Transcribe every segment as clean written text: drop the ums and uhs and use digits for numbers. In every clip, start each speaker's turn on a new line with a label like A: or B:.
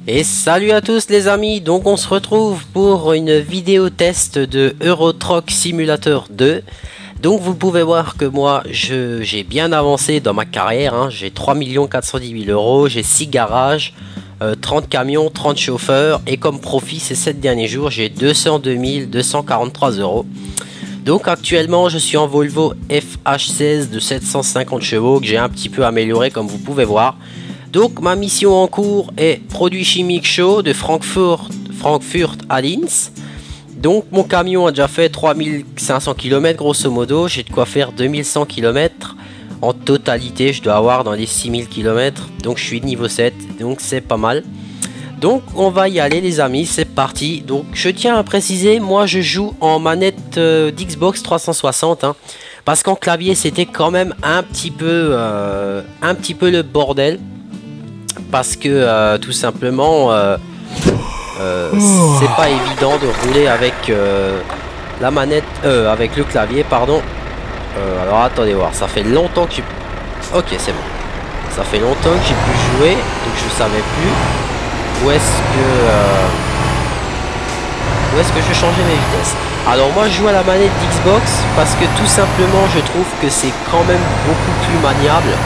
A: Et salut à tous les amis, donc on se retrouve pour une vidéo test de Euro Truck Simulator 2. Donc vous pouvez voir que moi j'ai bien avancé dans ma carrière, hein. J'ai 3 410 000 euros, j'ai 6 garages, 30 camions, 30 chauffeurs et comme profit ces 7 derniers jours j'ai 202 243 euros. Donc actuellement je suis en Volvo FH16 de 750 chevaux que j'ai un petit peu amélioré comme vous pouvez voir. Donc ma mission en cours est produits chimiques chauds de Francfort à Linz. Donc mon camion a déjà fait 3500 km grosso modo, j'ai de quoi faire 2100 km. En totalité je dois avoir dans les 6000 km, donc je suis niveau 7, donc c'est pas mal. Donc on va y aller les amis, c'est parti. Donc je tiens à préciser, moi je joue en manette d'Xbox 360, hein, parce qu'en clavier c'était quand même un petit peu le bordel. Parce que tout simplement c'est pas évident de rouler avec la manette, avec le clavier pardon. Alors attendez voir, ça fait longtemps que j'ai... Ok c'est bon. Ça fait longtemps que j'ai pu jouer, donc je savais plus où est-ce que je changeais mes vitesses. Alors moi je joue à la manette d'Xbox parce que tout simplement je trouve que c'est quand même beaucoup plus maniable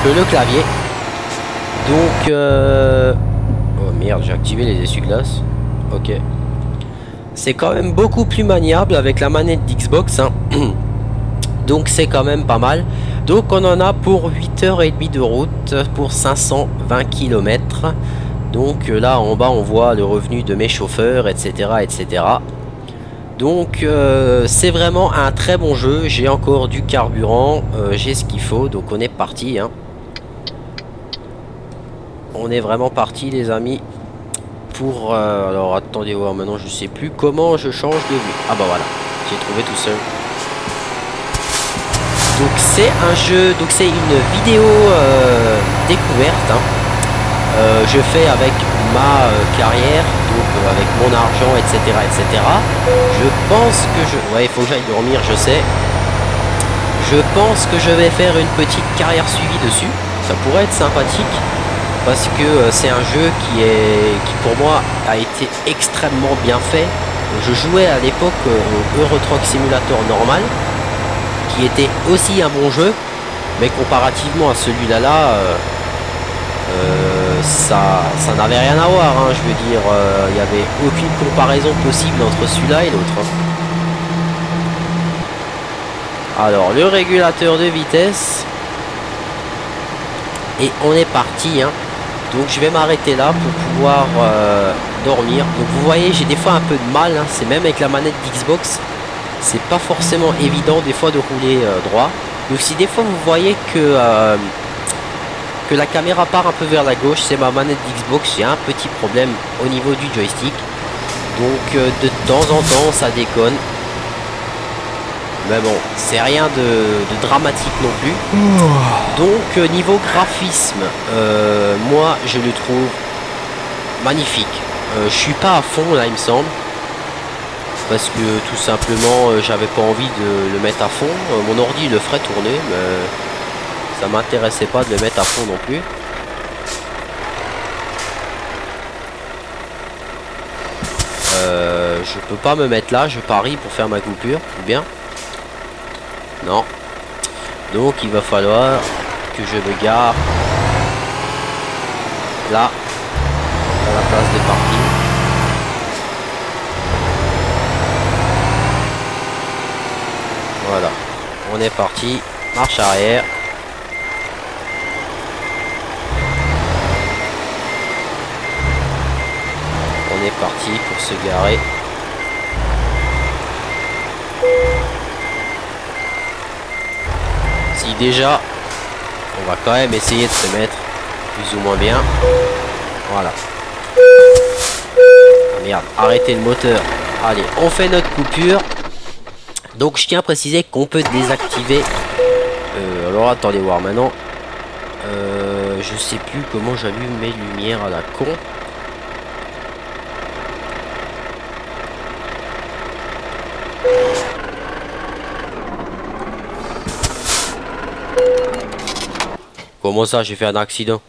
A: que le clavier. Donc oh merde, j'ai activé les essuie-glaces. Ok. C'est quand même beaucoup plus maniable avec la manette d'Xbox, hein. Donc c'est quand même pas mal. Donc on en a pour 8h30 de route pour 520 km. Donc là en bas on voit le revenu de mes chauffeurs, etc. etc. Donc c'est vraiment un très bon jeu. J'ai encore du carburant, j'ai ce qu'il faut. Donc on est parti, hein. On est vraiment parti les amis pour alors attendez voir, maintenant je sais plus comment je change de vue. Ah bah voilà, j'ai trouvé tout seul. Donc c'est un jeu, donc c'est une vidéo découverte, hein. Je fais avec ma carrière, donc avec mon argent, etc. etc. Je pense que ouais, il faut que j'aille dormir, je sais. Je pense que je vais faire une petite carrière suivie dessus. Ça pourrait être sympathique. Parce que c'est un jeu qui pour moi a été extrêmement bien fait. Je jouais à l'époque au Euro Truck Simulator normal, qui était aussi un bon jeu, mais comparativement à celui-là, ça n'avait rien à voir, hein. Je veux dire, il n'y avait aucune comparaison possible entre celui-là et l'autre. Alors, le régulateur de vitesse. Et on est parti, hein. Donc je vais m'arrêter là pour pouvoir dormir. Donc vous voyez, j'ai des fois un peu de mal, hein. C'est même avec la manette d'Xbox, c'est pas forcément évident des fois de rouler droit. Donc si des fois vous voyez que la caméra part un peu vers la gauche, c'est ma manette d'Xbox, j'ai un petit problème au niveau du joystick. Donc de temps en temps ça déconne. Mais bon, c'est rien de dramatique non plus. Donc niveau graphisme, moi je le trouve magnifique. Je suis pas à fond là il me semble. Parce que tout simplement j'avais pas envie de le mettre à fond. Mon ordi le ferait tourner, mais ça m'intéressait pas de le mettre à fond non plus. Je peux pas me mettre là, je parie pour faire ma coupure, ou bien. Non. Donc il va falloir que je me gare là, à la place de parking. Voilà. On est parti. Marche arrière. On est parti pour se garer. Si déjà on va quand même essayer de se mettre plus ou moins bien. Voilà. Ah merde, arrêtez le moteur. Allez, on fait notre coupure. Donc je tiens à préciser qu'on peut désactiver alors attendez voir maintenant. Je sais plus comment j'allume mes lumières à la con. Comment ça, j'ai fait un accident?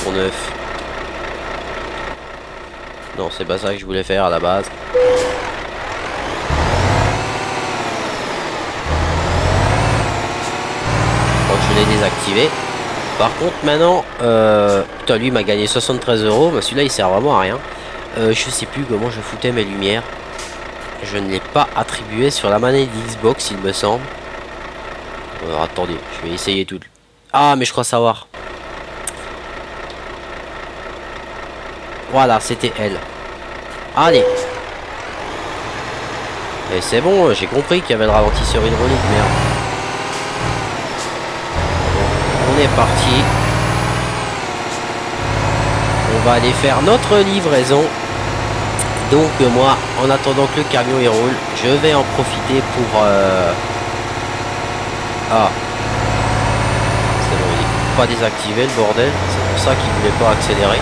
A: sont neufs. Non, c'est pas ça que je voulais faire à la base. Donc je l'ai désactivé. Par contre maintenant, putain, lui m'a gagné 73 €, mais celui-là il sert vraiment à rien. Je sais plus comment je foutais mes lumières. Je ne l'ai pas attribué sur la manette d'Xbox, il me semble. Alors, attendez, je vais essayer tout. Ah, mais je crois savoir. Voilà, c'était elle. Allez. Et c'est bon, j'ai compris qu'il y avait le ralentisseur hydraulique, merde. On est parti. On va aller faire notre livraison. Donc moi, en attendant que le camion il roule, je vais en profiter pour... Ah. C'est bon, il est pas désactivé le bordel. C'est pour ça qu'il voulait pas accélérer.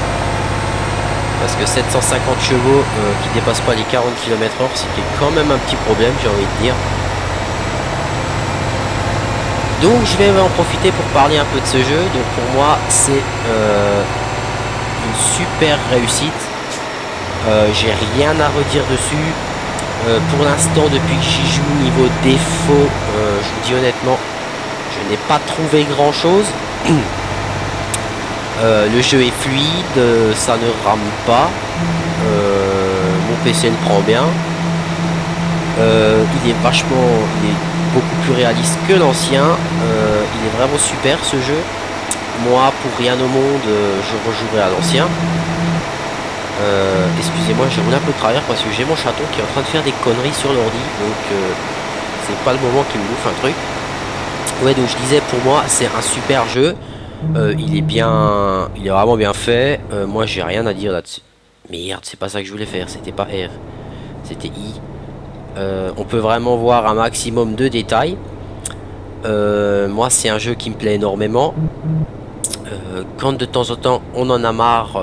A: Parce que 750 chevaux qui dépassent pas les 40 km/h, c'était quand même un petit problème, j'ai envie de dire. Donc je vais en profiter pour parler un peu de ce jeu. Donc pour moi, c'est une super réussite. J'ai rien à redire dessus. Pour l'instant, depuis que j'y joue niveau défaut, je vous dis honnêtement, je n'ai pas trouvé grand chose. Le jeu est fluide, ça ne rame pas. Mon PC le prend bien. Il est beaucoup plus réaliste que l'ancien. Il est vraiment super ce jeu. Moi, pour rien au monde, je rejouerai à l'ancien. Excusez-moi, j'ai roulé un peu de travers parce que j'ai mon chaton qui est en train de faire des conneries sur l'ordi, donc c'est pas le moment qu'il me bouffe un truc. Ouais, donc je disais, pour moi c'est un super jeu. Il est vraiment bien fait. Moi j'ai rien à dire là-dessus. Merde, c'est pas ça que je voulais faire, c'était pas R, c'était I. On peut vraiment voir un maximum de détails. Moi c'est un jeu qui me plaît énormément. Quand de temps en temps on en a marre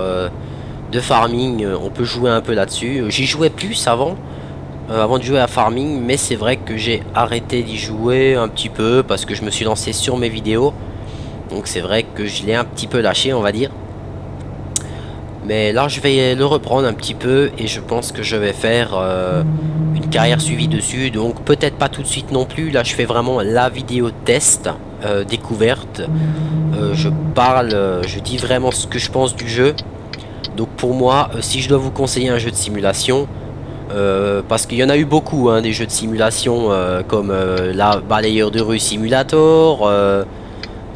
A: de farming, on peut jouer un peu là-dessus. J'y jouais plus avant de jouer à farming, mais c'est vrai que j'ai arrêté d'y jouer un petit peu parce que je me suis lancé sur mes vidéos. Donc c'est vrai que je l'ai un petit peu lâché, on va dire. Mais là je vais le reprendre un petit peu et je pense que je vais faire une carrière suivie dessus. Donc peut-être pas tout de suite non plus. Là je fais vraiment la vidéo test découverte. Je dis vraiment ce que je pense du jeu. Donc pour moi, si je dois vous conseiller un jeu de simulation, parce qu'il y en a eu beaucoup, hein, des jeux de simulation comme la balayeur de rue simulator,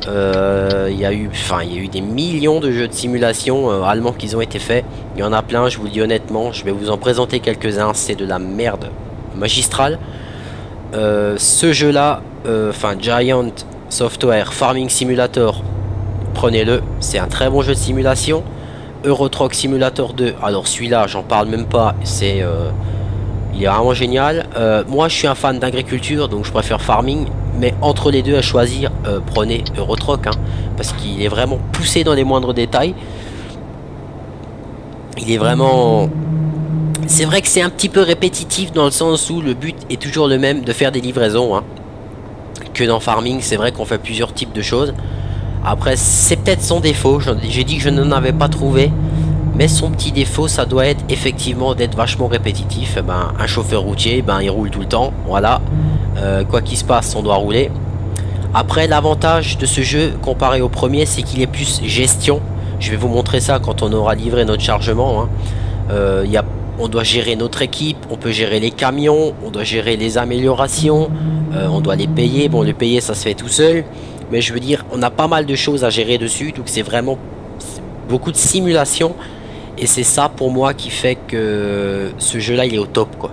A: il y a eu des millions de jeux de simulation allemands qui ont été faits. Il y en a plein, je vous le dis honnêtement, je vais vous en présenter quelques-uns, c'est de la merde magistrale. Ce jeu là, Giant Software Farming Simulator, prenez-le, c'est un très bon jeu de simulation. Euro Truck Simulator 2, alors celui-là j'en parle même pas, il est vraiment génial. Moi je suis un fan d'agriculture, donc je préfère farming, mais entre les deux à choisir, prenez Euro Truck, hein, parce qu'il est vraiment poussé dans les moindres détails. Il est vraiment... C'est vrai que c'est un petit peu répétitif dans le sens où le but est toujours le même, de faire des livraisons, hein. Que dans farming, c'est vrai qu'on fait plusieurs types de choses. Après, c'est peut-être son défaut. J'ai dit que je n'en avais pas trouvé. Mais son petit défaut, ça doit être effectivement d'être vachement répétitif. Un chauffeur routier, il roule tout le temps. Voilà. Quoi qu'il se passe, on doit rouler. Après, l'avantage de ce jeu, comparé au premier, c'est qu'il est plus gestion. Je vais vous montrer ça quand on aura livré notre chargement, hein. On doit gérer notre équipe, on peut gérer les camions, on doit gérer les améliorations, on doit les payer. Bon, les payer, ça se fait tout seul. Mais je veux dire, on a pas mal de choses à gérer dessus, donc c'est vraiment beaucoup de simulation. Et c'est ça pour moi qui fait que ce jeu-là, il est au top, quoi.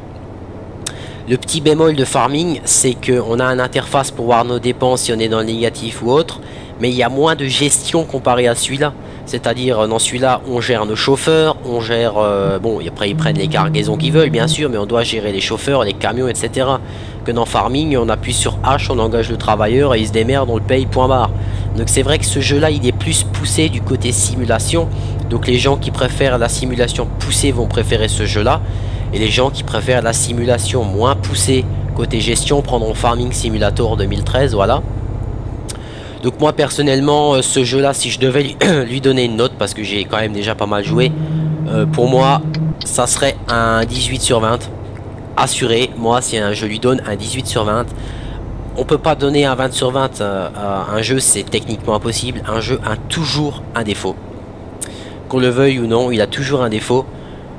A: Le petit bémol de farming, c'est qu'on a une interface pour voir nos dépenses si on est dans le négatif ou autre. Mais il y a moins de gestion comparé à celui-là. C'est-à-dire, dans celui-là, on gère nos chauffeurs, on gère... bon, après, ils prennent les cargaisons qu'ils veulent, bien sûr, mais on doit gérer les chauffeurs, les camions, etc. Que dans farming, on appuie sur H, on engage le travailleur et il se démerde, on le paye, point barre. Donc c'est vrai que ce jeu-là, il est plus poussé du côté simulation. Donc les gens qui préfèrent la simulation poussée vont préférer ce jeu-là. Et les gens qui préfèrent la simulation moins poussée côté gestion prendront Farming Simulator 2013, voilà. Donc moi personnellement, ce jeu là, si je devais lui donner une note, parce que j'ai quand même déjà pas mal joué, pour moi ça serait un 18 sur 20 assuré. Moi si je lui donne un 18 sur 20, on peut pas donner un 20 sur 20 à un jeu, c'est techniquement impossible. Un jeu a toujours un défaut, qu'on le veuille ou non, il a toujours un défaut.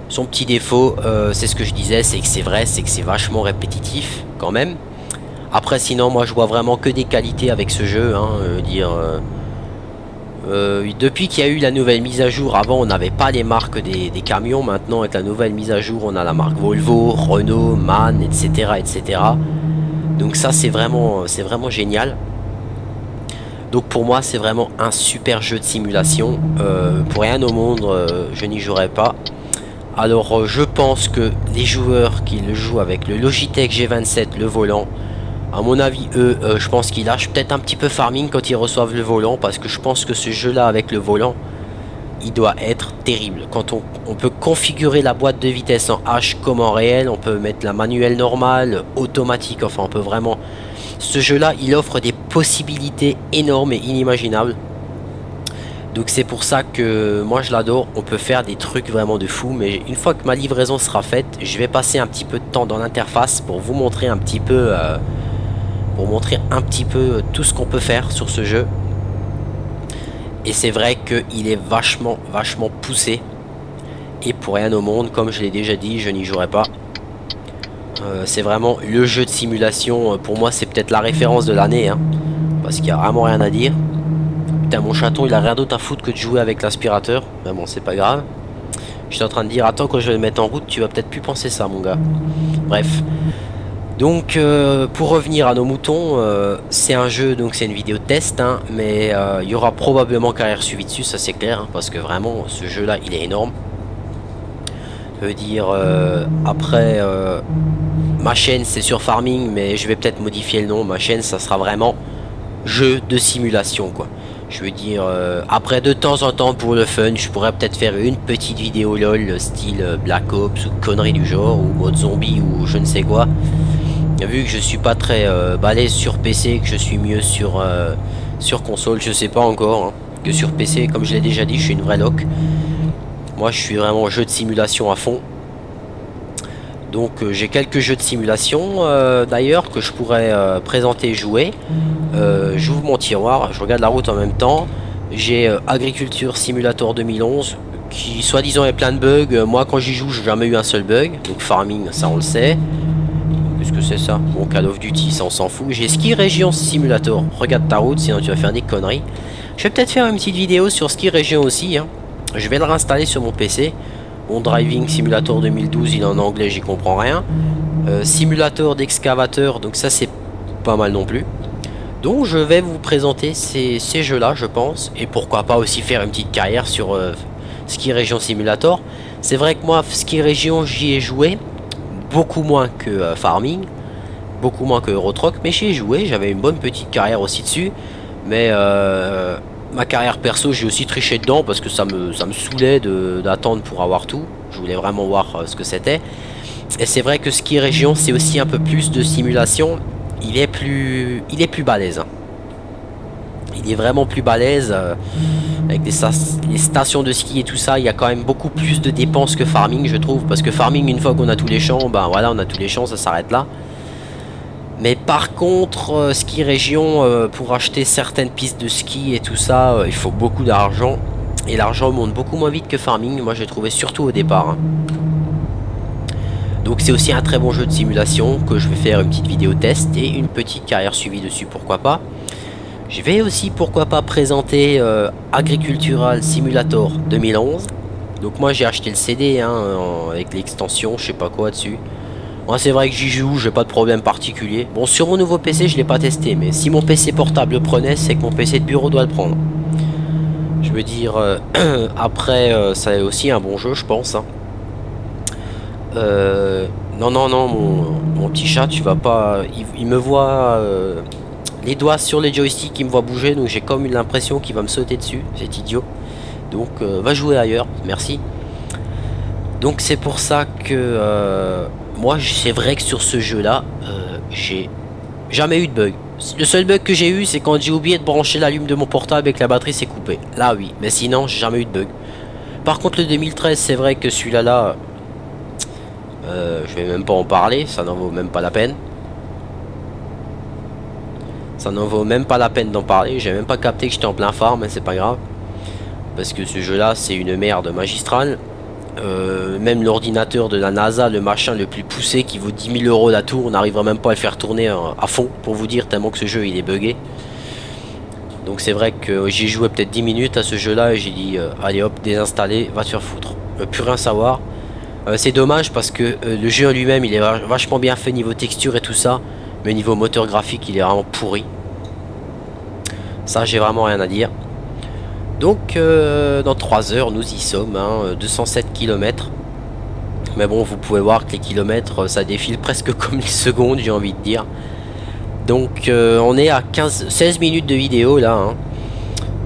A: Son petit défaut, c'est ce que je disais, c'est que c'est vrai, c'est que c'est vachement répétitif quand même. Après sinon moi je vois vraiment que des qualités avec ce jeu, hein, depuis qu'il y a eu la nouvelle mise à jour, avant on n'avait pas les marques des camions, maintenant avec la nouvelle mise à jour on a la marque Volvo, Renault, MAN, etc. etc. Donc ça c'est vraiment génial. Donc pour moi c'est vraiment un super jeu de simulation, pour rien au monde je n'y jouerai pas. Alors je pense que les joueurs qui le jouent avec le Logitech G27, le volant, à mon avis, eux, je pense qu'ils lâchent peut-être un petit peu farming quand ils reçoivent le volant, parce que je pense que ce jeu-là avec le volant, il doit être terrible. Quand on peut configurer la boîte de vitesse en H comme en réel, on peut mettre la manuelle normale, automatique, enfin on peut vraiment... Ce jeu-là, il offre des possibilités énormes et inimaginables. Donc c'est pour ça que moi je l'adore, on peut faire des trucs vraiment de fou, mais une fois que ma livraison sera faite, je vais passer un petit peu de temps dans l'interface pour vous montrer un petit peu... tout ce qu'on peut faire sur ce jeu. Et c'est vrai qu'il est vachement poussé. Et pour rien au monde, comme je l'ai déjà dit, je n'y jouerai pas. C'est vraiment le jeu de simulation. Pour moi, c'est peut-être la référence de l'année, hein, parce qu'il n'y a vraiment rien à dire. Putain, mon chaton, il a rien d'autre à foutre que de jouer avec l'aspirateur. Mais bon, c'est pas grave. J'étais en train de dire, attends, quand je vais le mettre en route, tu vas peut-être plus penser ça, mon gars. Bref. Donc pour revenir à nos moutons, c'est un jeu, donc c'est une vidéo de test, hein, mais il y aura probablement carrière suivie dessus, ça c'est clair, hein, parce que vraiment ce jeu là il est énorme. Je veux dire, après ma chaîne c'est sur farming, mais je vais peut-être modifier le nom. Ma chaîne ça sera vraiment jeu de simulation quoi. Je veux dire, après de temps en temps pour le fun, je pourrais peut-être faire une petite vidéo LOL style Black Ops ou conneries du genre, ou mode zombie ou je ne sais quoi. Vu que je suis pas très balèze sur PC, que je suis mieux sur console, je sais pas encore, hein, que sur PC, comme je l'ai déjà dit, je suis une vraie loc. Moi je suis vraiment jeu de simulation à fond. Donc j'ai quelques jeux de simulation d'ailleurs que je pourrais présenter et jouer. J'ouvre mon tiroir, je regarde la route en même temps. J'ai Agriculture Simulator 2011 qui soi-disant est plein de bugs. Moi quand j'y joue j'ai jamais eu un seul bug. Donc farming ça on le sait. Qu'est-ce que c'est ça? Bon, Call of Duty, ça on s'en fout. J'ai Ski Région Simulator. Regarde ta route, sinon tu vas faire des conneries. Je vais peut-être faire une petite vidéo sur Ski Région aussi, hein. Je vais le réinstaller sur mon PC. Mon Driving Simulator 2012, il est en anglais, j'y comprends rien. Simulator d'excavateur, donc ça c'est pas mal non plus. Donc je vais vous présenter ces jeux-là, je pense. Et pourquoi pas aussi faire une petite carrière sur Ski Région Simulator. C'est vrai que moi, Ski Région, j'y ai joué. Beaucoup moins que Farming, beaucoup moins que Euro Truck, mais j'y ai joué, j'avais une bonne petite carrière aussi dessus. Mais ma carrière perso, j'ai aussi triché dedans parce que ça me saoulait d'attendre pour avoir tout. Je voulais vraiment voir ce que c'était. Et c'est vrai que Ski Région, c'est aussi un peu plus de simulation. Il est plus balèze, hein. Il est vraiment plus balèze avec les stations de ski et tout ça. Il y a quand même beaucoup plus de dépenses que Farming, je trouve, parce que Farming, une fois qu'on a tous les champs, ben voilà, on a tous les champs, ça s'arrête là. Mais par contre, Ski Région, pour acheter certaines pistes de ski et tout ça, il faut beaucoup d'argent, et l'argent monte beaucoup moins vite que Farming. Moi j'ai trouvé, surtout au départ, hein. Donc c'est aussi un très bon jeu de simulation que je vais faire une petite vidéo test et une petite carrière suivie dessus, pourquoi pas. Je vais aussi pourquoi pas présenter Agricultural Simulator 2011. Donc moi j'ai acheté le CD, hein, avec l'extension, je sais pas quoi dessus. Moi c'est vrai que j'y joue, j'ai pas de problème particulier. Bon, sur mon nouveau PC je l'ai pas testé, mais si mon PC portable le prenait, c'est que mon PC de bureau doit le prendre. Je veux dire, après c'est aussi un bon jeu je pense, hein. Non, mon petit chat, tu vas pas... Il me voit les doigts sur les joysticks, il me voit bouger, donc j'ai comme l'impression qu'il va me sauter dessus, c'est idiot. Donc va jouer ailleurs, merci. Donc c'est pour ça que moi c'est vrai que sur ce jeu là, j'ai jamais eu de bug. Le seul bug que j'ai eu, c'est quand j'ai oublié de brancher l'allume de mon portable et que la batterie s'est coupée. Là oui, mais sinon j'ai jamais eu de bug. Par contre le 2013, c'est vrai que celui-là là, je vais même pas en parler, ça n'en vaut même pas la peine. Ça n'en vaut même pas la peine d'en parler, j'ai même pas capté que j'étais en plein phare, mais c'est pas grave. Parce que ce jeu là, c'est une merde magistrale. Même l'ordinateur de la NASA, le machin le plus poussé qui vaut 10 000 € la tour, on n'arrivera même pas à le faire tourner à fond, pour vous dire, tellement que ce jeu il est buggé. Donc c'est vrai que j'ai joué peut-être 10 minutes à ce jeu là et j'ai dit allez hop, désinstaller, va te faire foutre, plus rien savoir. C'est dommage parce que le jeu en lui-même il est vachement bien fait niveau texture et tout ça, mais niveau moteur graphique il est vraiment pourri. Ça j'ai vraiment rien à dire. Donc dans 3 heures nous y sommes, hein, 207 km. Mais bon, vous pouvez voir que les kilomètres ça défile presque comme les secondes, j'ai envie de dire. Donc on est à 16 minutes de vidéo là, hein.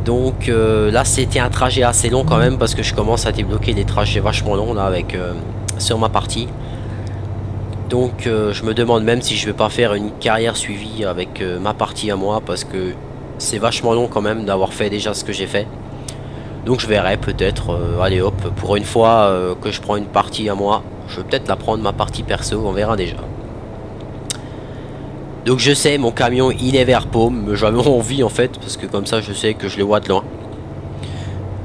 A: Donc là c'était un trajet assez long quand même, parce que je commence à débloquer des trajets vachement longs là avec sur ma partie. Donc je me demande même si je vais pas faire une carrière suivie avec ma partie à moi, parce que c'est vachement long quand même d'avoir fait déjà ce que j'ai fait. Donc je verrai peut-être, allez hop, pour une fois que je prends une partie à moi, je vais peut-être la prendre ma partie perso, on verra déjà. Donc je sais, mon camion il est vers Paume, mais j'avais envie en fait, parce que comme ça je sais que je le vois de loin.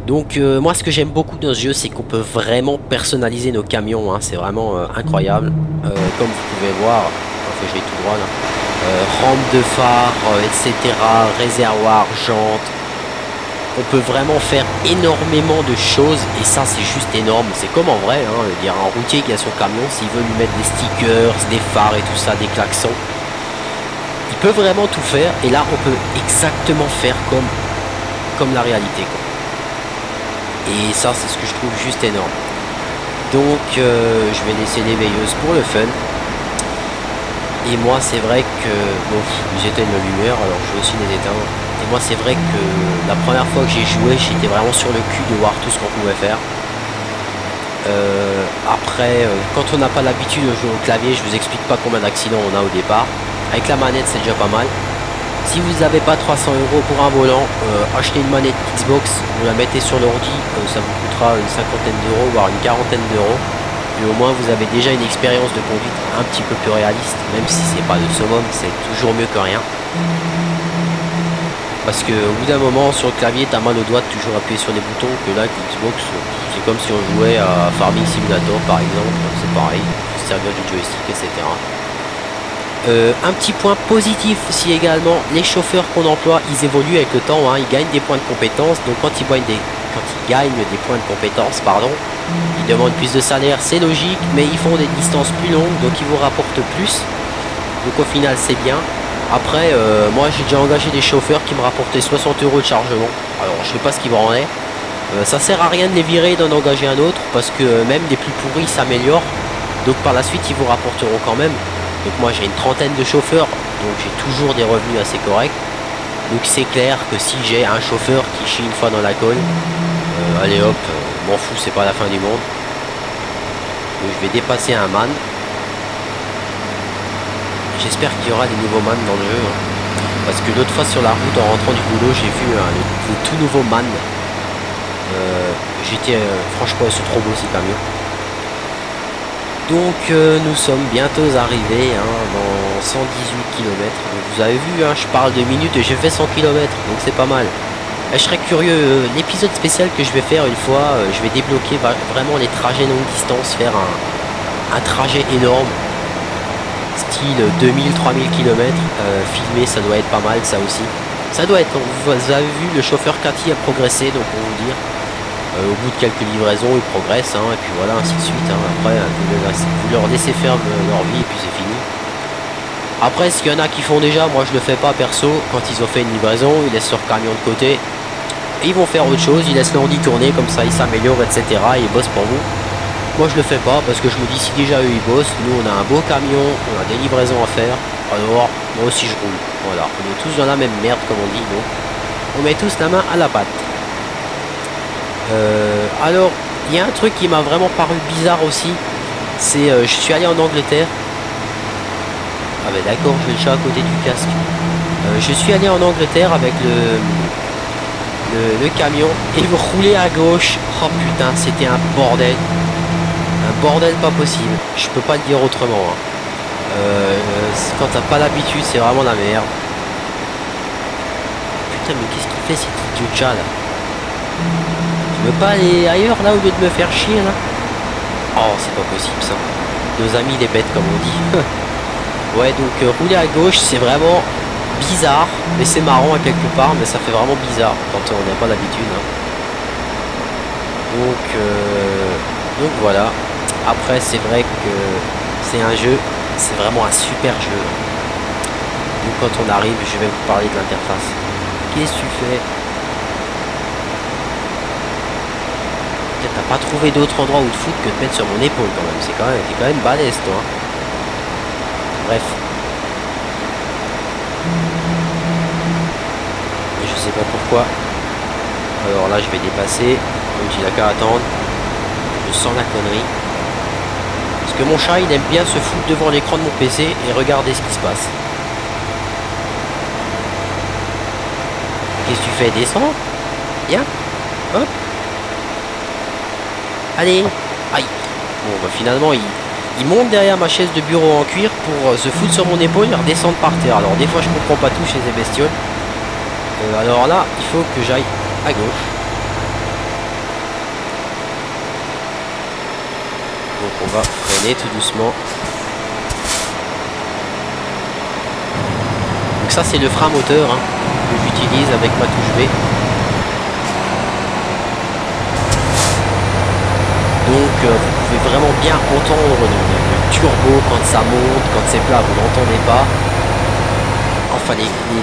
A: Donc moi ce que j'aime beaucoup dans ce jeu, c'est qu'on peut vraiment personnaliser nos camions, hein. C'est vraiment incroyable. Comme vous pouvez voir, enfin, je vais tout droit là. Rampe de phare, etc. Réservoir, jantes. On peut vraiment faire énormément de choses, et ça c'est juste énorme. C'est comme en vrai, hein. Il y a un routier qui a son camion, s'il veut lui mettre des stickers, des phares et tout ça, des klaxons, il peut vraiment tout faire. Et là on peut exactement faire comme la réalité, quoi. Et ça c'est ce que je trouve juste énorme. Donc je vais laisser les veilleuses pour le fun. Et moi c'est vrai que bon, j'éteins la lumière, alors je vais aussi les éteindre. Et moi c'est vrai que la première fois que j'ai joué, j'étais vraiment sur le cul de voir tout ce qu'on pouvait faire. Après quand on n'a pas l'habitude de jouer au clavier, je vous explique pas combien d'accidents on a au départ. Avec la manette c'est déjà pas mal. Si vous n'avez pas 300 € pour un volant, achetez une manette Xbox, vous la mettez sur l'ordi, ça vous coûtera une cinquantaine d'euros, voire une quarantaine d'euros. Et au moins vous avez déjà une expérience de conduite un petit peu plus réaliste, même si c'est pas le summum, c'est toujours mieux que rien. Parce que au bout d'un moment sur le clavier t'as mal au doigt de toujours appuyer sur les boutons, que là avec l'Xbox c'est comme si on jouait à Farming Simulator par exemple, c'est pareil, faut se servir du joystick, etc. Un petit point positif aussi également, les chauffeurs qu'on emploie, ils évoluent avec le temps, hein, ils gagnent des points de compétences. Donc quand ils gagnent des points de compétences, pardon, ils demandent plus de salaire, c'est logique, mais ils font des distances plus longues, donc ils vous rapportent plus. Donc au final c'est bien. Après, moi j'ai déjà engagé des chauffeurs qui me rapportaient 60 € de chargement. Alors je sais pas ce qu'ils me rendaient. Ça sert à rien de les virer et d'en engager un autre, parce que même les plus pourris s'améliorent. Donc par la suite ils vous rapporteront quand même. Donc moi j'ai une trentaine de chauffeurs, donc j'ai toujours des revenus assez corrects. Donc c'est clair que si j'ai un chauffeur qui chie une fois dans la colle, allez hop, m'en fous, c'est pas la fin du monde. Donc je vais dépasser un man. J'espère qu'il y aura des nouveaux man dans le jeu, hein. Parce que l'autre fois sur la route en rentrant du boulot, j'ai vu le tout nouveau man. J'étais franchement, c'est trop beau ces camions. Donc nous sommes bientôt arrivés, hein, dans 118 km. Donc vous avez vu, hein, je parle de minutes et j'ai fait 100 km, donc c'est pas mal. Et je serais curieux, l'épisode spécial que je vais faire une fois, je vais débloquer vraiment les trajets longue distance, faire un trajet énorme, style 2000-3000 km, filmé, ça doit être pas mal ça aussi. Ça doit être, vous avez vu, le chauffeur Cathy a progressé, donc on va vous dire. Au bout de quelques livraisons, ils progressent, hein, et puis voilà, ainsi de suite, hein. Après, vous leur laissez faire leur vie, et puis c'est fini. Après, s'il y en a qui font déjà, moi je le fais pas perso. Quand ils ont fait une livraison, ils laissent leur camion de côté, et ils vont faire autre chose, ils laissent l'ordi tourner, comme ça ils s'améliorent, etc. Et ils bossent pour vous. Moi je le fais pas, parce que je me dis, si déjà eux ils bossent, nous on a un beau camion, on a des livraisons à faire, alors moi aussi je roule. Voilà, on est tous dans la même merde, comme on dit, donc on met tous la main à la pâte. Alors, il y a un truc qui m'a vraiment paru bizarre aussi, c'est je suis allé en Angleterre. Ah ben d'accord, j'ai le chat à côté du casque. Je suis allé en Angleterre avec le camion et vous roulez à gauche. Oh putain, c'était un bordel. Un bordel pas possible. Je peux pas le dire autrement. Hein. Quand t'as pas l'habitude, c'est vraiment la merde. Putain, mais qu'est-ce qu'il fait cet idiot de chat là? Tu veux pas aller ailleurs là au lieu de me faire chier là? Oh, c'est pas possible ça. Nos amis les bêtes comme on dit. Ouais, donc rouler à gauche, c'est vraiment bizarre, mais c'est marrant à quelque part, mais ça fait vraiment bizarre quand on n'a pas l'habitude. Hein. Donc voilà. Après, c'est vrai que c'est un jeu, c'est vraiment un super jeu. Donc quand on arrive, je vais vous parler de l'interface. Qu'est-ce que tu fais? T'as pas trouvé d'autre endroit où te foutre que de mettre sur mon épaule quand même. T'es quand même balèze toi. Bref. Et je sais pas pourquoi. Alors là je vais dépasser. Donc il a qu'à attendre. Je sens la connerie. Parce que mon chat il aime bien se foutre devant l'écran de mon PC et regarder ce qui se passe. Qu'est-ce que tu fais? Descends. Viens. Hop. Allez. Aïe. Bon bah finalement il monte derrière ma chaise de bureau en cuir pour se foutre sur mon épaule et redescendre par terre. Alors des fois je comprends pas tout chez ces bestioles. Alors là il faut que j'aille à gauche. Donc on va freiner tout doucement. Donc ça c'est le frein moteur hein, que j'utilise avec ma touche B. Donc vous pouvez vraiment bien entendre le turbo quand ça monte, quand c'est plat, vous n'entendez pas. Enfin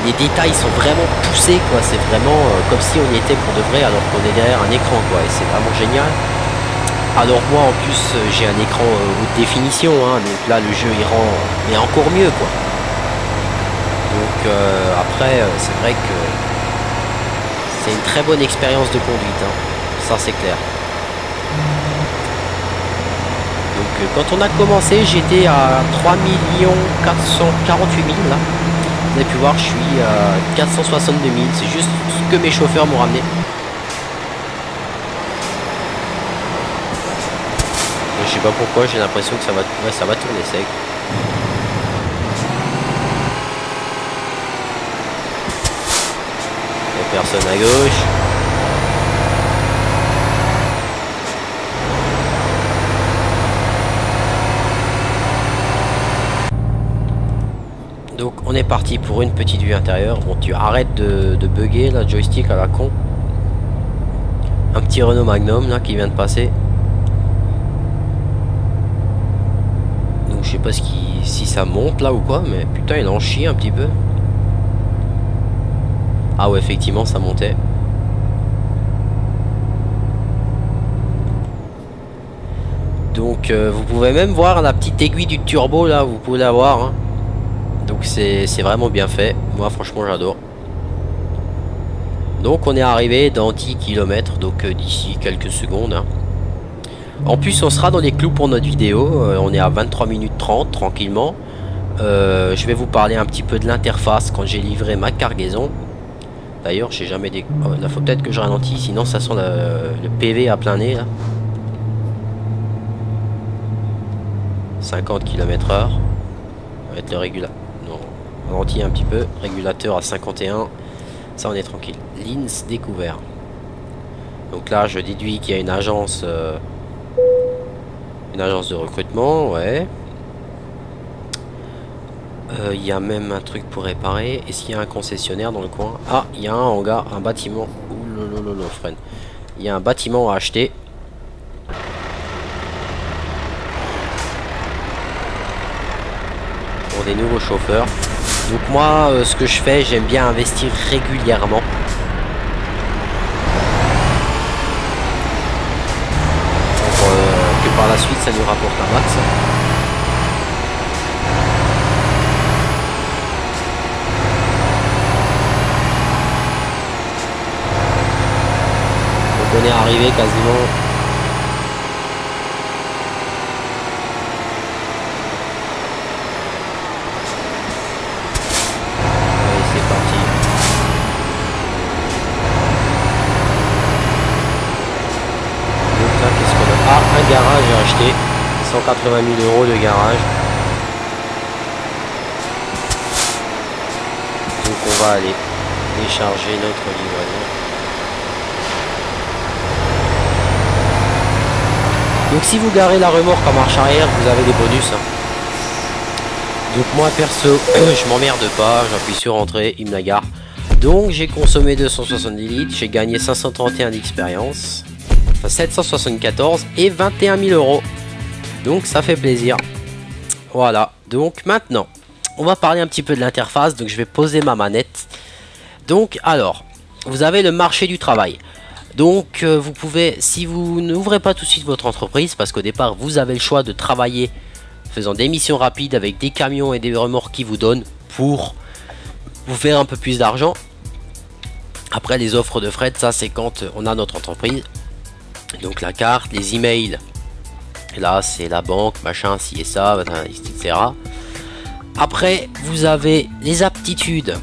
A: les détails sont vraiment poussés quoi, c'est vraiment comme si on y était pour de vrai alors qu'on est derrière un écran quoi, et c'est vraiment génial. Alors moi en plus j'ai un écran haute définition, hein, donc là le jeu il rend mais encore mieux quoi. Donc après c'est vrai que c'est une très bonne expérience de conduite, hein. Ça c'est clair. Donc quand on a commencé j'étais à 3 448 000 là. Vous avez pu voir je suis à 462 000. C'est juste ce que mes chauffeurs m'ont ramené. Je sais pas pourquoi j'ai l'impression que ça va tourner sec. Il n'y a personne à gauche. Donc on est parti pour une petite vue intérieure. Bon tu arrêtes de bugger la joystick à la con. Un petit Renault Magnum là qui vient de passer. Donc je sais pas si ça monte là ou quoi, mais putain il en chie un petit peu. Ah ouais effectivement ça montait. Donc vous pouvez même voir la petite aiguille du turbo là, vous pouvez la voir hein. Donc c'est vraiment bien fait. Moi franchement j'adore. Donc on est arrivé dans 10 km, donc d'ici quelques secondes hein. En plus on sera dans les clous pour notre vidéo. On est à 23 minutes 30 tranquillement. Je vais vous parler un petit peu de l'interface quand j'ai livré ma cargaison. D'ailleurs j'ai jamais des... Oh, là faut peut-être que je ralentis, sinon ça sent le PV à plein nez là. 50 km/h. Ça va être le régulateur. Non, ralentis un petit peu. Régulateur à 51. Ça on est tranquille. Lins découvert. Donc là je déduis qu'il y a une agence de recrutement, ouais. Il y a même un truc pour réparer. Est-ce qu'il y a un concessionnaire dans le coin? Ah, il y a un hangar, un bâtiment. Ouh, freine. Il y a un bâtiment à acheter. Pour des nouveaux chauffeurs. Donc moi, ce que je fais, j'aime bien investir régulièrement. Pour que par la suite, ça nous rapporte un max. On est arrivé quasiment. Allez, c'est garage à acheter. 180 000 € de garage. Donc on va aller décharger notre livraison. Donc si vous garez la remorque en marche arrière, vous avez des bonus. Donc moi perso, je m'emmerde pas, j'appuie sur entrée, il me la gare. Donc j'ai consommé 270 litres, j'ai gagné 531 d'expérience, enfin 774 et 21 000 €. Donc ça fait plaisir. Voilà, donc maintenant, on va parler un petit peu de l'interface, donc je vais poser ma manette. Donc alors, vous avez le marché du travail. Donc vous pouvez, si vous n'ouvrez pas tout de suite votre entreprise, parce qu'au départ vous avez le choix de travailler faisant des missions rapides avec des camions et des remorques qui vous donnent pour vous faire un peu plus d'argent. Après les offres de fret, ça c'est quand on a notre entreprise. Donc la carte, les emails, là c'est la banque, machin, ci et ça, etc. Après vous avez les aptitudes.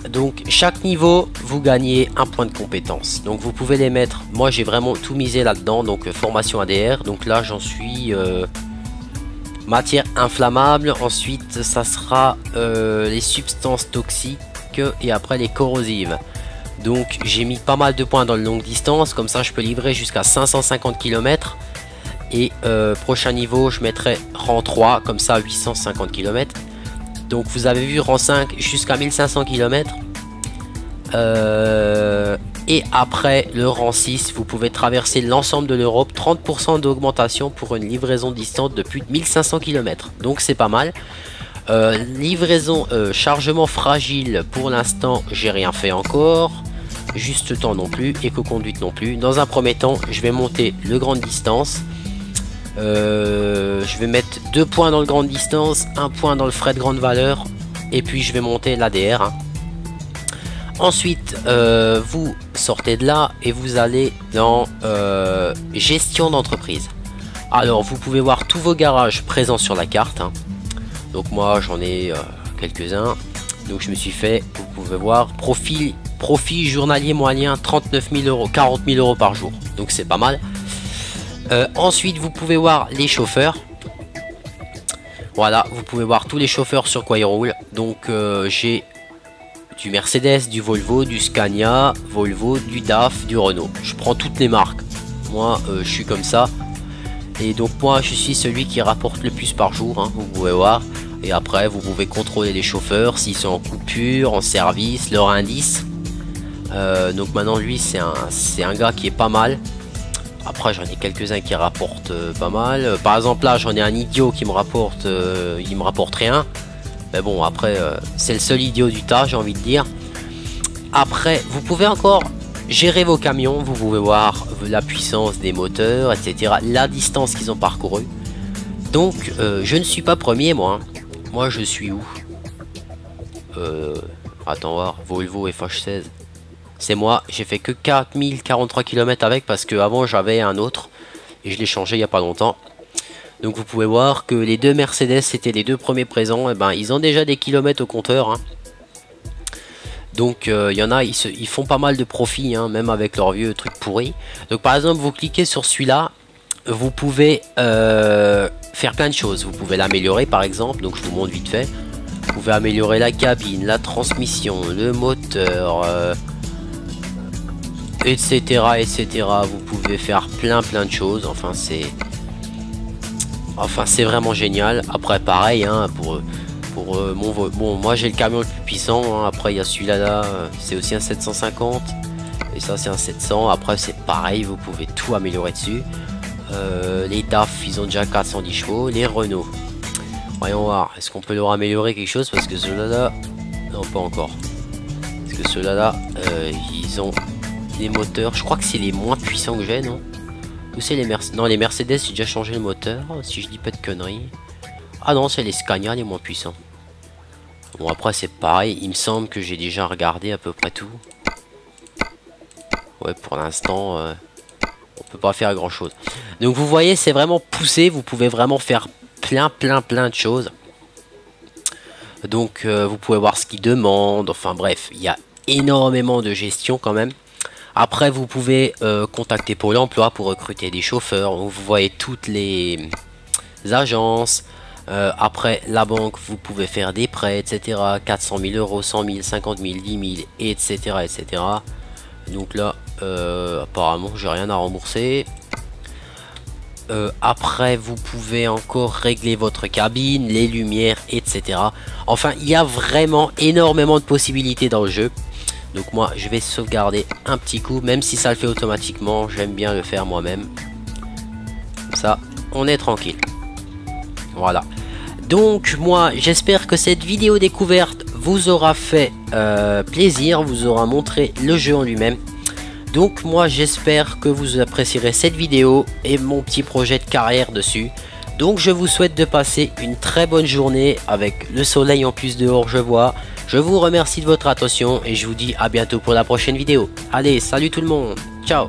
A: Donc chaque niveau vous gagnez un point de compétence, donc vous pouvez les mettre. Moi j'ai vraiment tout misé là dedans, donc formation ADR, donc là j'en suis matière inflammable. Ensuite ça sera les substances toxiques et après les corrosives. Donc j'ai mis pas mal de points dans le longue distance, comme ça je peux livrer jusqu'à 550 km. Et prochain niveau je mettrai rang 3, comme ça 850 km. Donc vous avez vu rang 5 jusqu'à 1500 km. Et après le rang 6, vous pouvez traverser l'ensemble de l'Europe. 30% d'augmentation pour une livraison distante de plus de 1500 km. Donc c'est pas mal. Livraison, chargement fragile, pour l'instant j'ai rien fait encore. Juste temps non plus, éco-conduite non plus. Dans un premier temps, je vais monter le grande distance. Je vais mettre 2 points dans le grande distance, 1 point dans le fret de grande valeur, et puis je vais monter l'ADR. Ensuite vous sortez de là et vous allez dans gestion d'entreprise. Alors vous pouvez voir tous vos garages présents sur la carte. Donc moi j'en ai quelques-uns. Donc je me suis fait, vous pouvez voir, profit journalier moyen 39 000 €, 40 000 € par jour. Donc c'est pas mal. Ensuite vous pouvez voir les chauffeurs. Voilà, vous pouvez voir tous les chauffeurs sur quoi ils roulent. Donc j'ai du Mercedes, du Volvo, du Scania, Volvo, du DAF, du Renault. Je prends toutes les marques. Moi je suis comme ça. Et donc moi je suis celui qui rapporte le plus par jour, vous pouvez voir. Et après vous pouvez contrôler les chauffeurs s'ils sont en coupure, en service, leur indice. Donc maintenant lui c'est un gars qui est pas mal. Après j'en ai quelques-uns qui rapportent pas mal. Par exemple là j'en ai un idiot qui me rapporte, il me rapporte rien. Mais bon après c'est le seul idiot du tas, j'ai envie de dire. Après vous pouvez encore gérer vos camions, vous pouvez voir la puissance des moteurs, etc. La distance qu'ils ont parcouru. Donc je ne suis pas premier moi. Moi je suis où? Attends voir, Volvo FH16. C'est moi, j'ai fait que 4043 km avec parce que avant j'avais un autre et je l'ai changé il n'y a pas longtemps. Donc vous pouvez voir que les deux Mercedes c'était les deux premiers présents, et ben ils ont déjà des kilomètres au compteur. Donc il y en a, ils font pas mal de profit, même avec leurs vieux trucs pourris. Donc par exemple vous cliquez sur celui-là, vous pouvez faire plein de choses. Vous pouvez l'améliorer par exemple, donc je vous montre vite fait. Vous pouvez améliorer la cabine, la transmission, le moteur, etc, etc. Vous pouvez faire plein de choses. Enfin c'est vraiment génial. Après pareil bon moi j'ai le camion le plus puissant, après il y a celui-là là, c'est aussi un 750 et ça c'est un 700. Après c'est pareil, vous pouvez tout améliorer dessus. Les DAF ils ont déjà 410 chevaux. Les Renault, voyons voir, est-ce qu'on peut leur améliorer quelque chose, parce que ceux-là là, non pas encore, parce que ceux-là là ils ont des moteurs, je crois que c'est les moins puissants que j'ai, non? Ou c'est les Mercedes? Non, les Mercedes j'ai déjà changé le moteur, si je dis pas de conneries. Ah non, c'est les Scania les moins puissants. Bon après c'est pareil, il me semble que j'ai déjà regardé à peu près tout. Ouais, pour l'instant on peut pas faire grand chose. Donc vous voyez c'est vraiment poussé, vous pouvez vraiment faire plein de choses. Donc vous pouvez voir ce qu'ils demandent, enfin bref, il y a énormément de gestion quand même. Après, vous pouvez contacter Pôle emploi pour recruter des chauffeurs. Vous voyez toutes les agences. Après, la banque, vous pouvez faire des prêts, etc. 400 000 euros, 100 000, 50 000, 10 000, etc. etc. Donc là, apparemment, j'ai rien à rembourser. Après, vous pouvez encore régler votre cabine, les lumières, etc. Enfin, il y a vraiment énormément de possibilités dans le jeu. Donc moi, je vais sauvegarder un petit coup, même si ça le fait automatiquement. J'aime bien le faire moi-même. Comme ça, on est tranquille. Voilà. Donc moi, j'espère que cette vidéo découverte vous aura fait plaisir, vous aura montré le jeu en lui-même. Donc moi j'espère que vous apprécierez cette vidéo et mon petit projet de carrière dessus. Donc je vous souhaite de passer une très bonne journée avec le soleil en plus dehors, je vois. Je vous remercie de votre attention et je vous dis à bientôt pour la prochaine vidéo. Allez, salut tout le monde, ciao.